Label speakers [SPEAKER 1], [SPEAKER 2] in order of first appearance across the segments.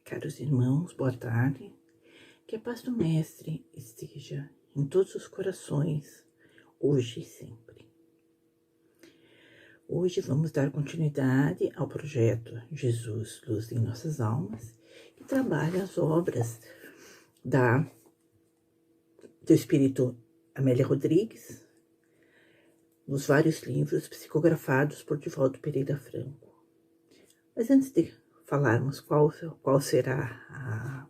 [SPEAKER 1] Caros irmãos, boa tarde. Que a paz do Mestre esteja em todos os corações, hoje e sempre. Hoje vamos dar continuidade ao projeto Jesus, Luz em Nossas Almas, que trabalha as obras do Espírito Amélia Rodrigues, nos vários livros psicografados por Divaldo Pereira Franco. Mas antes de falarmos qual será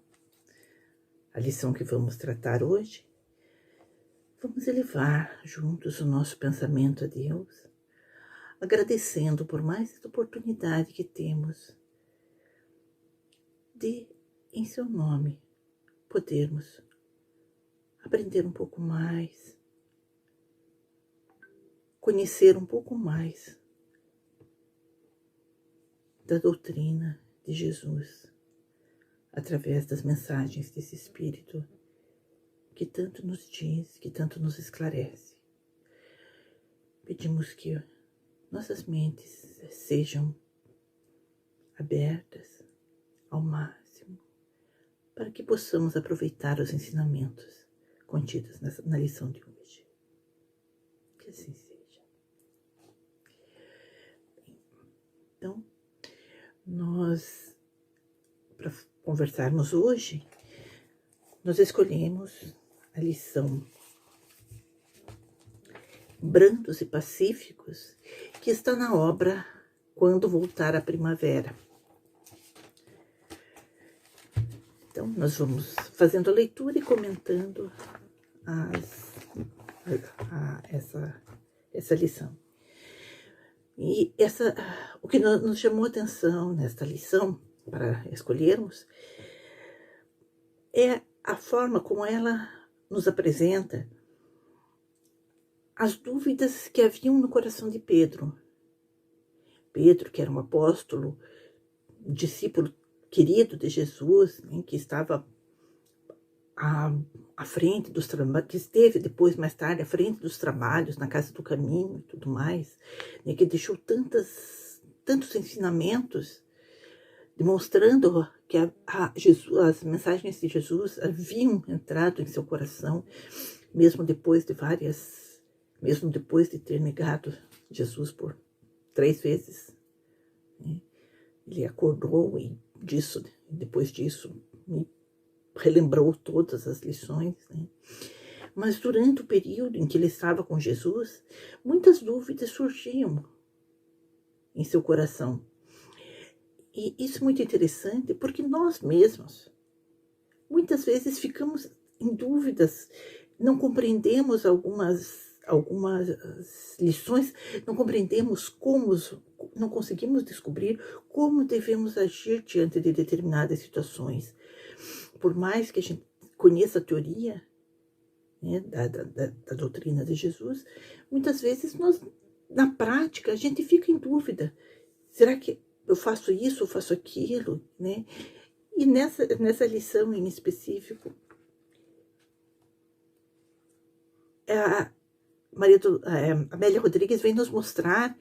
[SPEAKER 1] a lição que vamos tratar hoje, vamos elevar juntos o nosso pensamento a Deus, agradecendo por mais esta oportunidade que temos de, em seu nome, podermos aprender um pouco mais, conhecer um pouco mais da doutrina de Jesus, através das mensagens desse Espírito que tanto nos diz, que tanto nos esclarece. Pedimos que nossas mentes sejam abertas ao máximo para que possamos aproveitar os ensinamentos contidos na lição de hoje. Que assim seja. Então, para conversarmos hoje, nós escolhemos a lição Brandos e Pacíficos, que está na obra Quando Voltar a Primavera. Então, nós vamos fazendo a leitura e comentando essa lição. E o que nos chamou a atenção nesta lição, para escolhermos, é a forma como ela nos apresenta as dúvidas que haviam no coração de Pedro. Pedro, que era um apóstolo, um discípulo querido de Jesus, né, que estava à frente dos trabalhos, que esteve depois, mais tarde, à frente dos trabalhos, na Casa do Caminho e tudo mais, né, que deixou tantos ensinamentos, demonstrando que as mensagens de Jesus haviam entrado em seu coração, mesmo depois de ter negado Jesus por 3 vezes. Né? Ele acordou e depois disso, me relembrou todas as lições. Né? Mas durante o período em que ele estava com Jesus, muitas dúvidas surgiam em seu coração. E isso é muito interessante porque nós mesmos, muitas vezes, ficamos em dúvidas, não compreendemos algumas lições, não compreendemos não conseguimos descobrir como devemos agir diante de determinadas situações. Por mais que a gente conheça a teoria, né, da doutrina de Jesus, muitas vezes na prática, a gente fica em dúvida. Será que eu faço isso, eu faço aquilo, né? E nessa lição em específico, a Amélia Rodrigues vem nos mostrar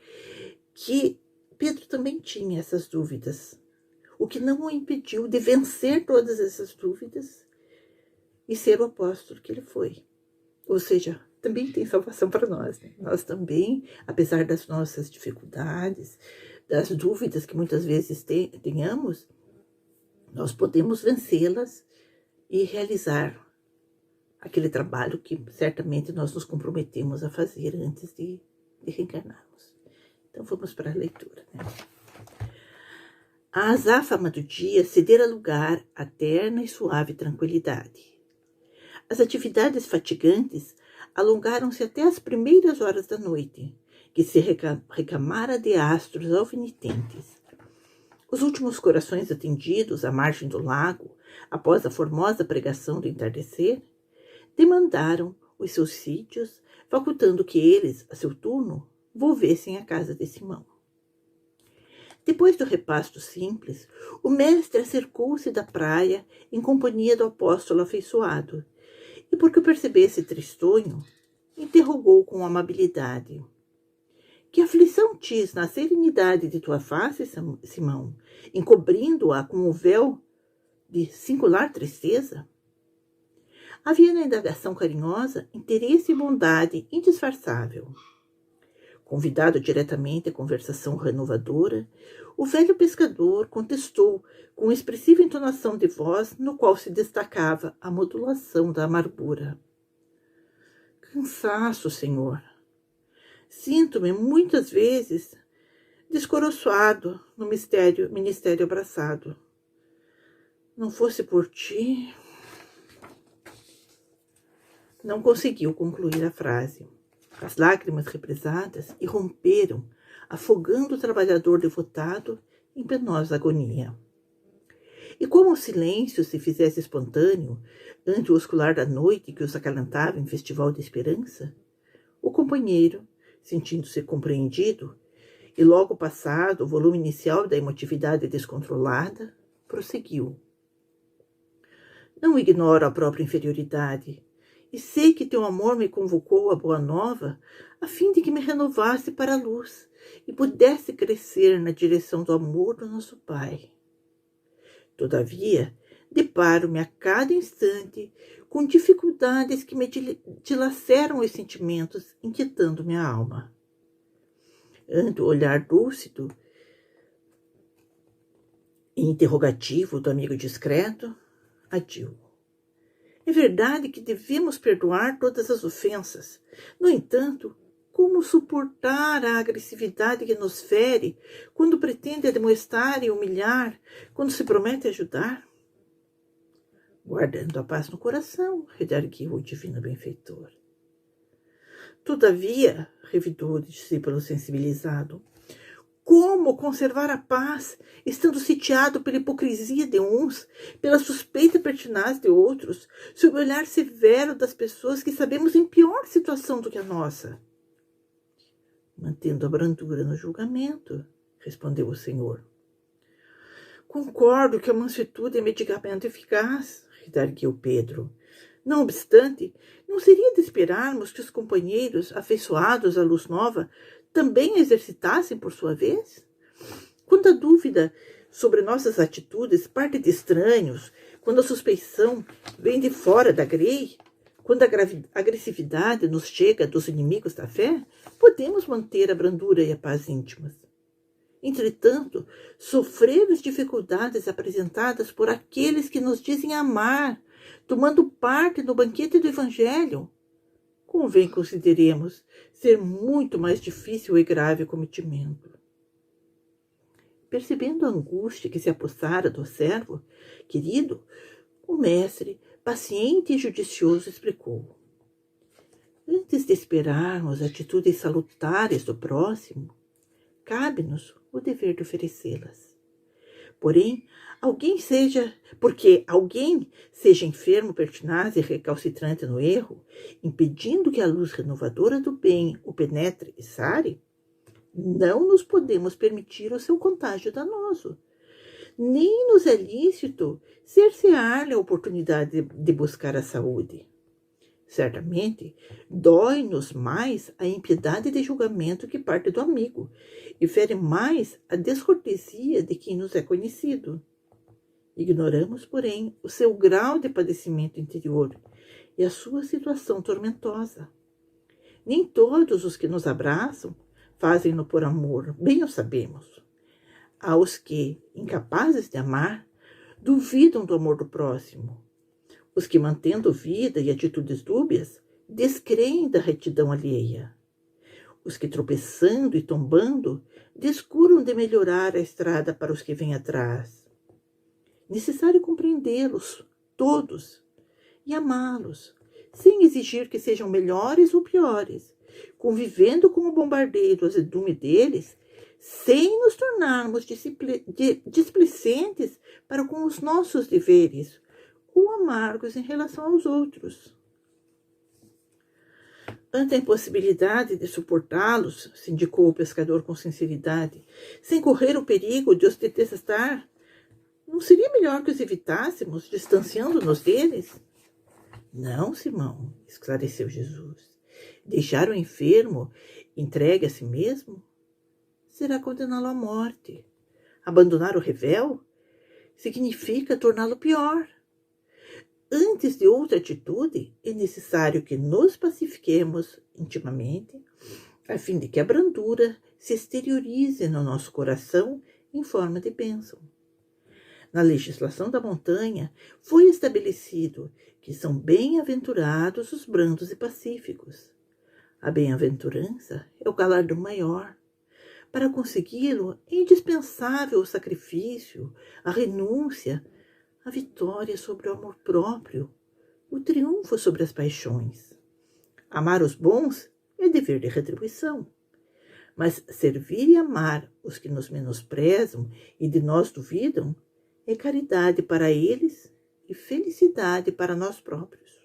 [SPEAKER 1] que Pedro também tinha essas dúvidas, o que não o impediu de vencer todas essas dúvidas e ser o apóstolo que ele foi. Ou seja, também tem salvação para nós. Né? Nós também, apesar das nossas dificuldades, das dúvidas que muitas vezes tenhamos, nós podemos vencê-las e realizar aquele trabalho que certamente nós nos comprometemos a fazer antes de reencarnarmos. Então vamos para a leitura. Né? A azáfama do dia cedera lugar à terna e suave tranquilidade. As atividades fatigantes alongaram-se até as primeiras horas da noite, que se recamara de astros alvinitentes. Os últimos corações atendidos à margem do lago, após a formosa pregação do entardecer, demandaram os seus sítios, facultando que eles, a seu turno, volvessem à casa de Simão. Depois do repasto simples, o mestre acercou-se da praia em companhia do apóstolo afeiçoado, e porque o percebesse tristonho, interrogou com amabilidade: Que aflição tis na serenidade de tua face, Simão, encobrindo-a com o véu de singular tristeza? Havia na indagação carinhosa interesse e bondade indisfarçável. Convidado diretamente à conversação renovadora, o velho pescador contestou com expressiva entonação de voz no qual se destacava a modulação da amargura. Cansaço, senhor. Sinto-me muitas vezes descoroçoado no ministério abraçado. Não fosse por ti... Não conseguiu concluir a frase. As lágrimas represadas irromperam, afogando o trabalhador devotado em penosa agonia. E como o silêncio se fizesse espontâneo ante o oscular da noite que os acalentava em festival de esperança, o companheiro, sentindo-se compreendido, e logo passado o volume inicial da emotividade descontrolada, prosseguiu. Não ignoro a própria inferioridade, e sei que teu amor me convocou à boa nova, a fim de que me renovasse para a luz e pudesse crescer na direção do amor do nosso Pai. Todavia, deparo-me a cada instante com dificuldades que me dilaceram os sentimentos, inquietando minha alma. Ante o olhar lúcido e interrogativo do amigo discreto, adiu. É verdade que devemos perdoar todas as ofensas. No entanto, como suportar a agressividade que nos fere quando pretende admoestar e humilhar, quando se promete ajudar? Guardando a paz no coração, redarguiu o divino benfeitor. Todavia, revidou o discípulo sensibilizado, como conservar a paz, estando sitiado pela hipocrisia de uns, pela suspeita pertinaz de outros, sob o olhar severo das pessoas que sabemos em pior situação do que a nossa? Mantendo a brandura no julgamento, respondeu o Senhor. Concordo que a mansuetude é medicamento eficaz, redarguiu Pedro. Não obstante, não seria de esperarmos que os companheiros, afeiçoados à luz nova, também a exercitassem por sua vez? Quando a dúvida sobre nossas atitudes parte de estranhos, quando a suspeição vem de fora da grei, quando a agressividade nos chega dos inimigos da fé, podemos manter a brandura e a paz íntimas. Entretanto, sofrer as dificuldades apresentadas por aqueles que nos dizem amar, tomando parte no banquete do Evangelho, convém consideremos ser muito mais difícil e grave o cometimento. Percebendo a angústia que se apossara do servo querido, o mestre, paciente e judicioso, explicou. Antes de esperarmos atitudes salutares do próximo, cabe-nos o dever de oferecê-las. Porém, porque alguém seja enfermo, pertinaz e recalcitrante no erro, impedindo que a luz renovadora do bem o penetre e sare, não nos podemos permitir o seu contágio danoso. Nem nos é lícito cercear-lhe a oportunidade de buscar a saúde. Certamente, dói-nos mais a impiedade de julgamento que parte do amigo, e fere mais a descortesia de quem nos é conhecido. Ignoramos, porém, o seu grau de padecimento interior e a sua situação tormentosa. Nem todos os que nos abraçam fazem-no por amor, bem o sabemos. Há os que, incapazes de amar, duvidam do amor do próximo. Os que, mantendo vida e atitudes dúbias, descreem da retidão alheia. Os que, tropeçando e tombando, descuram de melhorar a estrada para os que vêm atrás. Necessário compreendê-los, todos, e amá-los, sem exigir que sejam melhores ou piores, convivendo com o bombardeio azedume deles, sem nos tornarmos displicentes para com os nossos deveres, ou amargos em relação aos outros. Ante a impossibilidade de suportá-los, se indicou o pescador com sinceridade, sem correr o perigo de os detestar, não seria melhor que os evitássemos, distanciando-nos deles? Não, Simão, esclareceu Jesus. Deixar o enfermo entregue a si mesmo será condená-lo à morte. Abandonar o revel significa torná-lo pior. Antes de outra atitude, é necessário que nos pacifiquemos intimamente, a fim de que a brandura se exteriorize no nosso coração em forma de bênção. Na legislação da montanha, foi estabelecido que são bem-aventurados os brandos e pacíficos. A bem-aventurança é o galardão maior. Para consegui-lo, é indispensável o sacrifício, a renúncia, a vitória sobre o amor próprio, o triunfo sobre as paixões. Amar os bons é dever de retribuição, mas servir e amar os que nos menosprezam e de nós duvidam é caridade para eles e felicidade para nós próprios.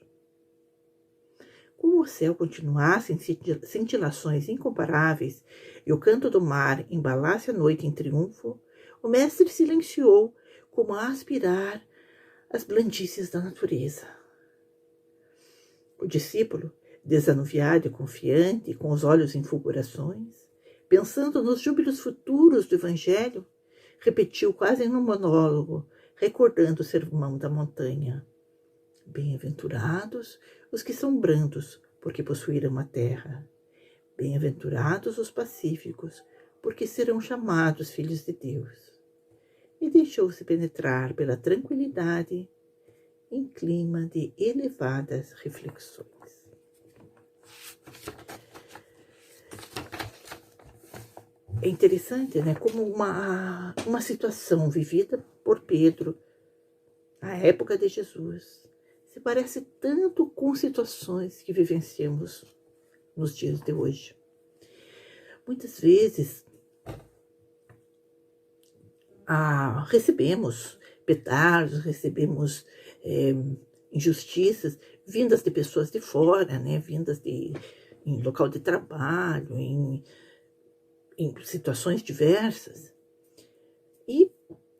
[SPEAKER 1] Como o céu continuasse em cintilações incomparáveis e o canto do mar embalasse a noite em triunfo, o mestre silenciou como a aspirar as blandices da natureza. O discípulo, desanuviado e confiante, com os olhos em fulgurações, pensando nos júbilos futuros do Evangelho, repetiu quase em um monólogo, recordando o sermão da montanha. Bem-aventurados os que são brandos, porque possuirão a terra. Bem-aventurados os pacíficos, porque serão chamados filhos de Deus. E deixou-se penetrar pela tranquilidade em clima de elevadas reflexões. É interessante, né, como uma situação vivida por Pedro à época de Jesus se parece tanto com situações que vivenciamos nos dias de hoje. Muitas vezes recebemos petardos, recebemos injustiças vindas de pessoas de fora, né, vindas em local de trabalho, em situações diversas. E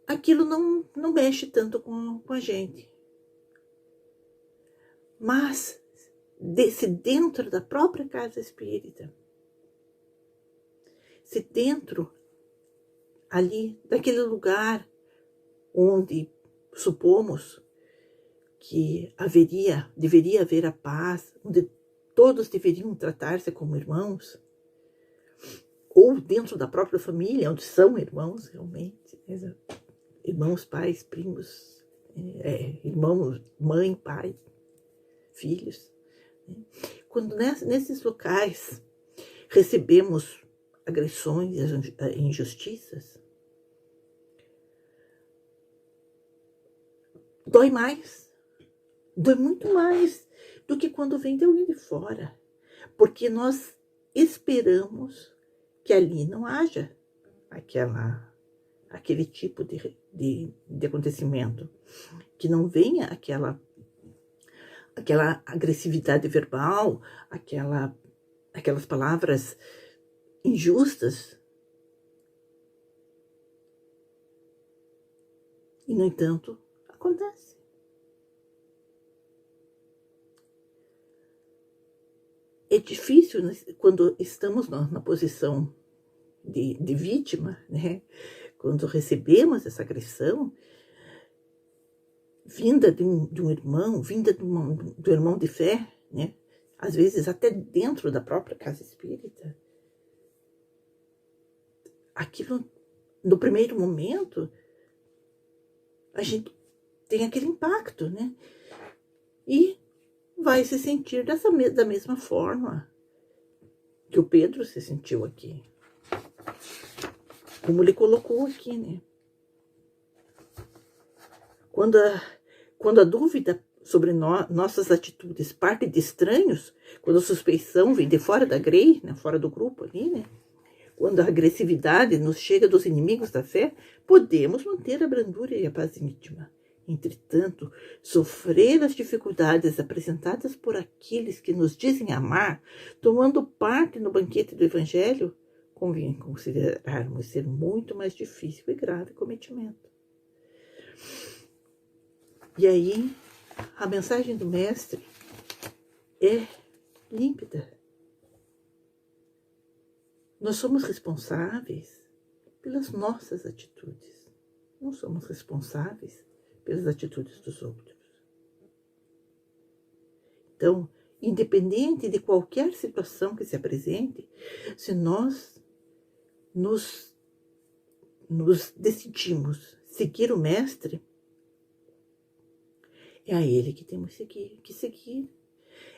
[SPEAKER 1] aquilo não mexe tanto com a gente. Mas, se dentro da própria casa espírita, se dentro ali, daquele lugar onde supomos que deveria haver a paz, onde todos deveriam tratar-se como irmãos, ou dentro da própria família, onde são irmãos realmente, irmãos, pais, primos, irmãos, mãe, pai, filhos. Quando nesses locais recebemos agressões e injustiças, dói mais, dói muito mais do que quando vem de alguém de fora, porque nós esperamos que ali não haja aquele tipo de acontecimento, que não venha aquela agressividade verbal, aquelas palavras injustas. E, no entanto, acontece. É difícil, né, quando estamos na posição de vítima, né? Quando recebemos essa agressão, vinda de um irmão, vinda do irmão de fé, né? Às vezes até dentro da própria casa espírita. Aquilo, no primeiro momento, a gente tem aquele impacto, né? E vai se sentir da mesma forma que o Pedro se sentiu aqui. Como ele colocou aqui, né? Quando a dúvida sobre nossas atitudes parte de estranhos, quando a suspeição vem de fora da grei, né, fora do grupo ali, né? Quando a agressividade nos chega dos inimigos da fé, podemos manter a brandura e a paz íntima. Entretanto, sofrer as dificuldades apresentadas por aqueles que nos dizem amar, tomando parte no banquete do Evangelho, convém considerarmos ser muito mais difícil e grave cometimento. E aí, a mensagem do Mestre é límpida. Nós somos responsáveis pelas nossas atitudes. não somos responsáveis pelas atitudes dos outros. Então, independente de qualquer situação que se apresente, se nós nos decidimos seguir o Mestre, é a Ele que temos que seguir.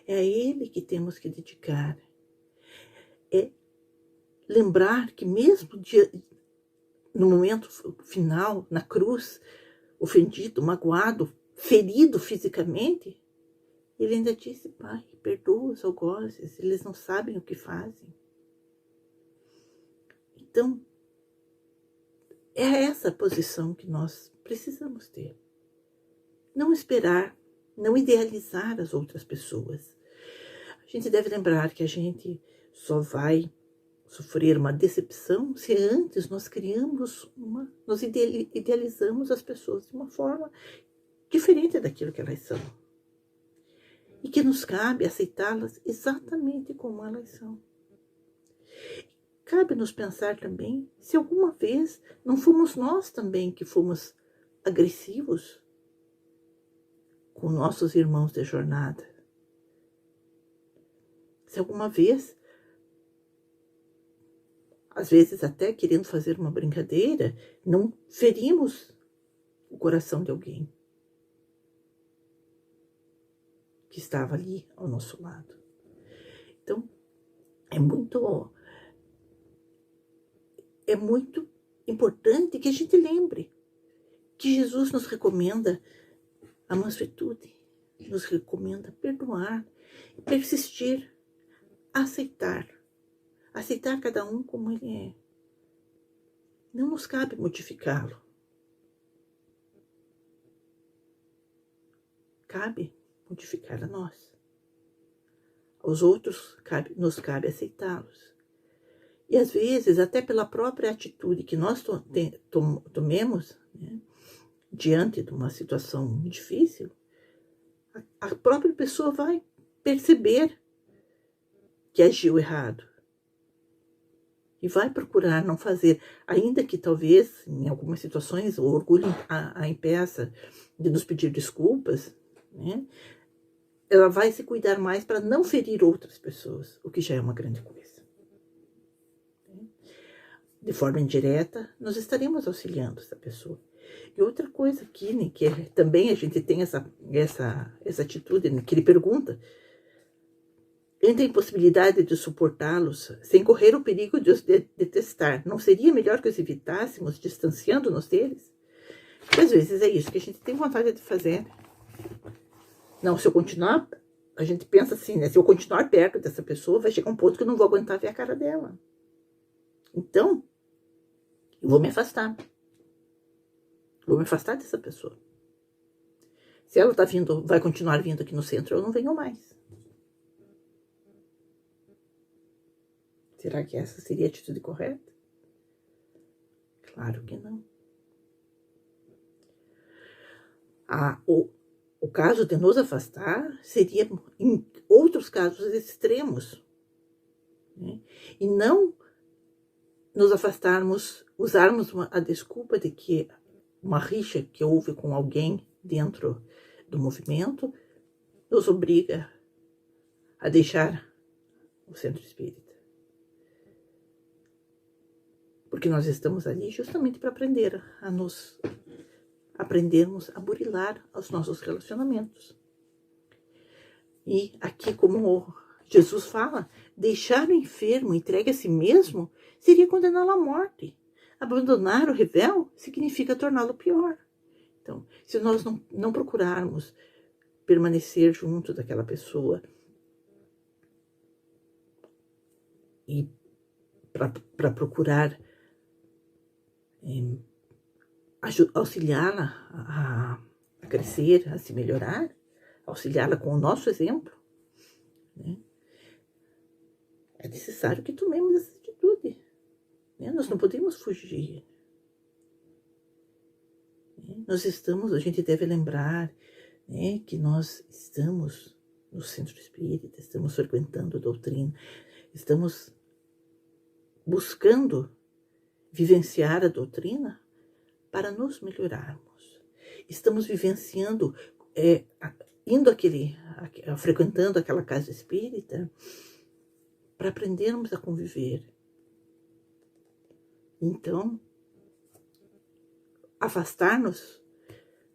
[SPEAKER 1] É a Ele que temos que dedicar. É lembrar que mesmo no momento final, na cruz, ofendido, magoado, ferido fisicamente, ele ainda disse: Pai, perdoa os algozes, eles não sabem o que fazem. Então, é essa posição que nós precisamos ter. Não esperar, não idealizar as outras pessoas. A gente deve lembrar que a gente só vai sofrer uma decepção se antes nós nós idealizamos as pessoas de uma forma diferente daquilo que elas são. E que nos cabe aceitá-las exatamente como elas são. Cabe nos pensar também se alguma vez não fomos nós também que fomos agressivos com nossos irmãos de jornada. Se alguma vez, às vezes até querendo fazer uma brincadeira, não ferimos o coração de alguém que estava ali ao nosso lado. Então, é muito importante que a gente lembre que Jesus nos recomenda a mansuetude, nos recomenda perdoar, persistir, aceitar cada um como ele é. Não nos cabe modificá-lo. Cabe modificar a nós. Aos outros nos cabe aceitá-los. E às vezes, até pela própria atitude que nós tomemos, né, diante de uma situação difícil, a própria pessoa vai perceber que agiu errado. E vai procurar não fazer, ainda que talvez, em algumas situações, o orgulho a impeça de nos pedir desculpas, né? Ela vai se cuidar mais para não ferir outras pessoas, o que já é uma grande coisa. De forma indireta, nós estaremos auxiliando essa pessoa. E outra coisa aqui, né, que também a gente tem essa atitude, né, que ele pergunta, entre a impossibilidade de suportá-los, sem correr o perigo de os detestar, não seria melhor que os evitássemos, distanciando-nos deles? Porque às vezes é isso que a gente tem vontade de fazer. Não, se eu continuar, a gente pensa assim, né? Se eu continuar perto dessa pessoa, vai chegar um ponto que eu não vou aguentar ver a cara dela. Então, eu vou me afastar. Vou me afastar dessa pessoa. Se ela vai continuar vindo aqui no centro, eu não venho mais. Será que essa seria a atitude correta? Claro que não. O caso de nos afastar seria em outros casos extremos, né? E não nos afastarmos, usarmos a desculpa de que uma rixa que houve com alguém dentro do movimento nos obriga a deixar o centro espírita. Porque nós estamos ali justamente para aprendermos a burilar os nossos relacionamentos. E aqui, como Jesus fala, deixar o enfermo entregue a si mesmo seria condená-lo à morte. Abandonar o rebelde significa torná-lo pior. Então, se nós não procurarmos permanecer junto daquela pessoa e para procurar auxiliá-la a crescer, a se melhorar, auxiliá-la com o nosso exemplo, né? É necessário que tomemos essa atitude, né? Nós não podemos fugir. A gente deve lembrar, né, que nós estamos no centro espírita, estamos frequentando a doutrina, estamos buscando vivenciar a doutrina para nos melhorarmos. Estamos vivenciando, frequentando aquela casa espírita para aprendermos a conviver. Então, afastar-nos,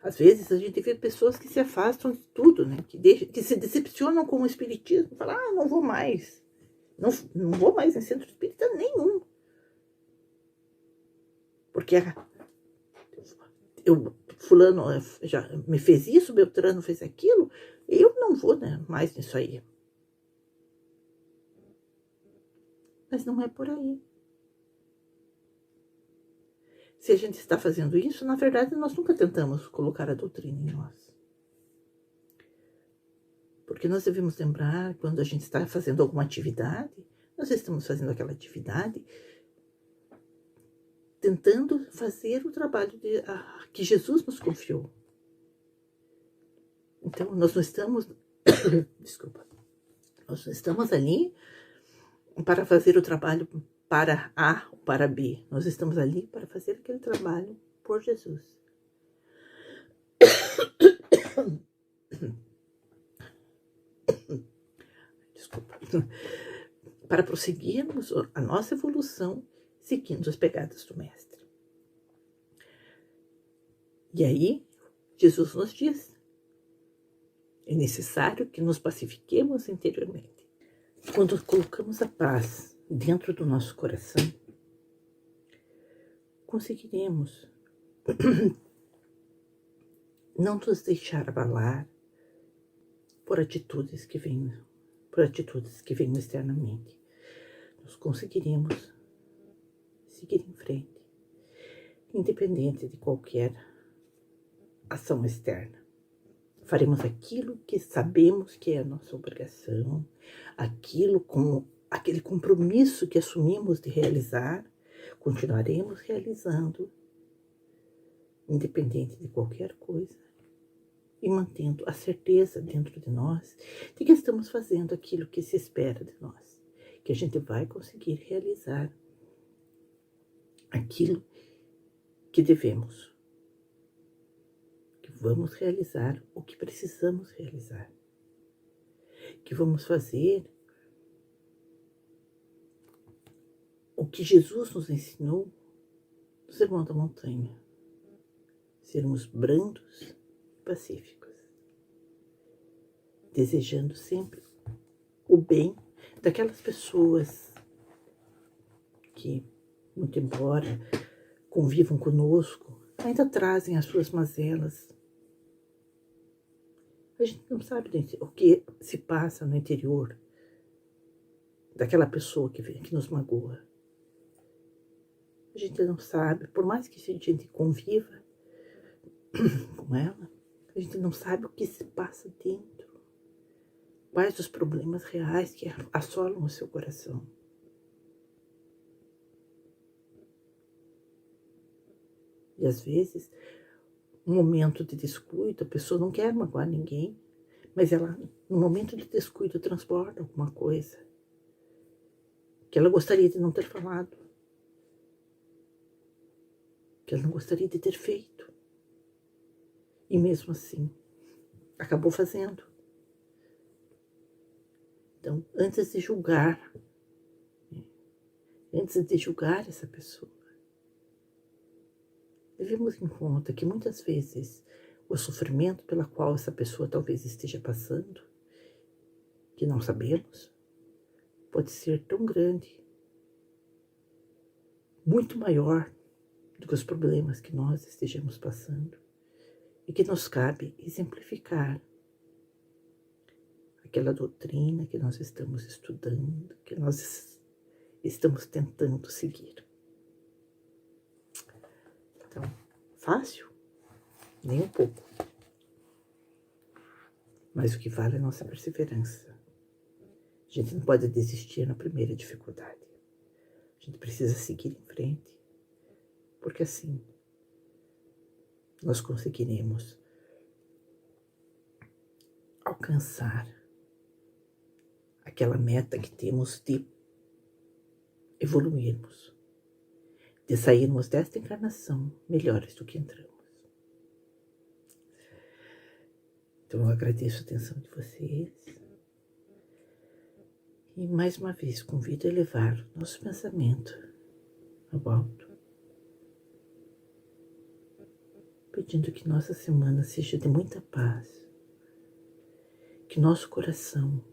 [SPEAKER 1] às vezes a gente vê pessoas que se afastam de tudo, né? Que se decepcionam com o espiritismo, falam, não vou mais, não vou mais em centro espírita nenhum. Porque fulano já me fez isso, Beltrano fez aquilo, eu não vou, né, mais nisso aí. Mas não é por aí. Se a gente está fazendo isso, na verdade, nós nunca tentamos colocar a doutrina em nós. Porque nós devemos lembrar, quando a gente está fazendo alguma atividade, nós estamos fazendo aquela atividade tentando fazer o trabalho que Jesus nos confiou. Então, nós não estamos... Desculpa. Nós não estamos ali para fazer o trabalho para A ou para B. Nós estamos ali para fazer aquele trabalho por Jesus. Desculpa. Para prosseguirmos a nossa evolução seguindo as pegadas do Mestre. E aí, Jesus nos diz, é necessário que nos pacifiquemos interiormente. Quando colocamos a paz dentro do nosso coração, conseguiremos não nos deixar abalar por atitudes que vêm externamente. Nós conseguiremos seguir em frente, independente de qualquer ação externa. Faremos aquilo que sabemos que é a nossa obrigação, aquele compromisso que assumimos de realizar, continuaremos realizando, independente de qualquer coisa, e mantendo a certeza dentro de nós de que estamos fazendo aquilo que se espera de nós, que a gente vai conseguir realizar aquilo que devemos, que vamos realizar o que precisamos realizar, que vamos fazer o que Jesus nos ensinou no Sermão da Montanha, sermos brandos e pacíficos, desejando sempre o bem daquelas pessoas que, muito embora convivam conosco, ainda trazem as suas mazelas. A gente não sabe o que se passa no interior daquela pessoa que nos magoa. A gente não sabe, por mais que a gente conviva com ela, a gente não sabe o que se passa dentro. Quais os problemas reais que assolam o seu coração. E às vezes, um momento de descuido, a pessoa não quer magoar ninguém, mas ela, no momento de descuido, transborda alguma coisa que ela gostaria de não ter falado, que ela não gostaria de ter feito. E mesmo assim, acabou fazendo. Então, antes de julgar essa pessoa, levemos em conta que muitas vezes o sofrimento pela qual essa pessoa talvez esteja passando, que não sabemos, pode ser tão grande, muito maior do que os problemas que nós estejamos passando, e que nos cabe exemplificar aquela doutrina que nós estamos estudando, que nós estamos tentando seguir. Então, fácil? Nem um pouco. Mas o que vale é a nossa perseverança. A gente não pode desistir na primeira dificuldade. A gente precisa seguir em frente, porque assim nós conseguiremos alcançar aquela meta que temos de evoluirmos, de sairmos desta encarnação melhores do que entramos. Então eu agradeço a atenção de vocês. E mais uma vez convido a elevar nosso pensamento ao alto, pedindo que nossa semana seja de muita paz, que nosso coração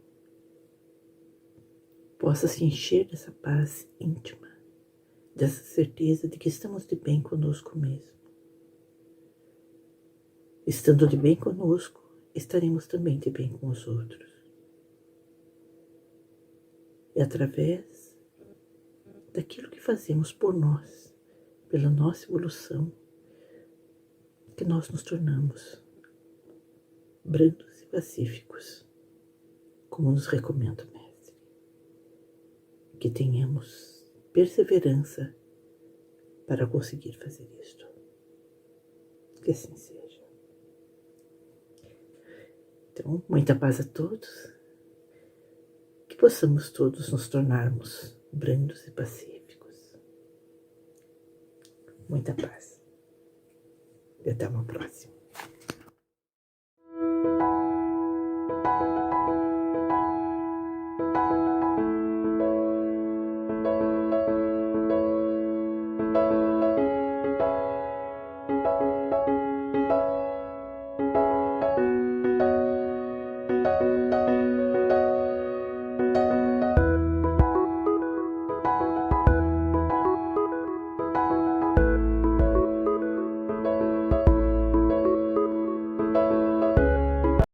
[SPEAKER 1] possa se encher dessa paz íntima, dessa certeza de que estamos de bem conosco mesmo. Estando de bem conosco, estaremos também de bem com os outros. E através daquilo que fazemos por nós, pela nossa evolução, que nós nos tornamos brandos e pacíficos, como nos recomenda o Mestre. Que tenhamos perseverança para conseguir fazer isto. Que assim seja. Então, muita paz a todos. Que possamos todos nos tornarmos brandos e pacíficos. Muita paz. E até uma próxima.